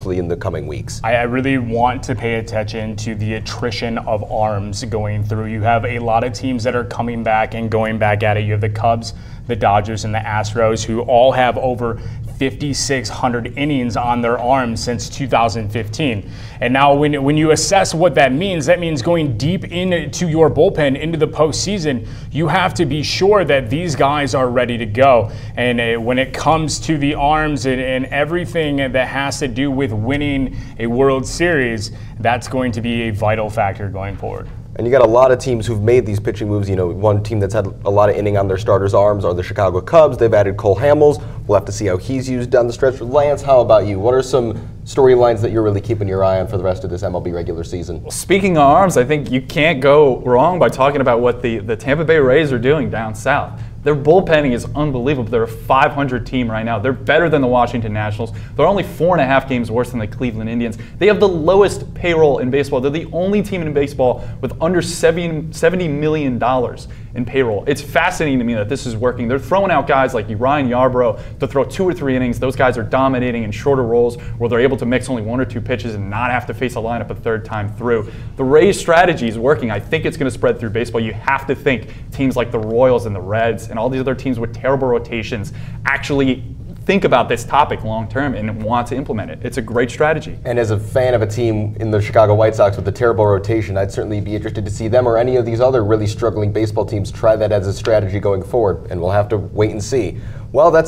hopefully in the coming weeks. I really want to pay attention to the attrition of arms going through. You have a lot of teams that are coming back and going back at it. You have the Cubs, the Dodgers, and the Astros, who all have over 5,600 innings on their arms since 2015. And now when you assess what that means going deep into your bullpen into the postseason, you have to be sure that these guys are ready to go. And when it comes to the arms and everything that has to do with winning a World Series, that's going to be a vital factor going forward. And you got a lot of teams who've made these pitching moves. You know, one team that's had a lot of inning on their starters' arms are the Chicago Cubs. They've added Cole Hamels. We'll have to see how he's used down the stretch. Lance, how about you? What are some storylines that you're really keeping your eye on for the rest of this MLB regular season? Well, speaking of arms, I think you can't go wrong by talking about what the Tampa Bay Rays are doing down south. Their bullpenning is unbelievable. They're a 500 team right now. They're better than the Washington Nationals. They're only 4.5 games worse than the Cleveland Indians. They have the lowest payroll in baseball. They're the only team in baseball with under $70 million in payroll. It's fascinating to me that this is working. They're throwing out guys like Ryan Yarbrough to throw 2 or 3 innings. Those guys are dominating in shorter roles where they're able to mix only 1 or 2 pitches and not have to face a lineup a third time through. The Rays' strategy is working. I think it's going to spread through baseball. You have to think teams like the Royals and the Reds and all these other teams with terrible rotations actually think about this topic long term and want to implement it. It's a great strategy. And as a fan of a team in the Chicago White Sox with a terrible rotation, I'd certainly be interested to see them or any of these other really struggling baseball teams try that as a strategy going forward, and we'll have to wait and see. Well, that's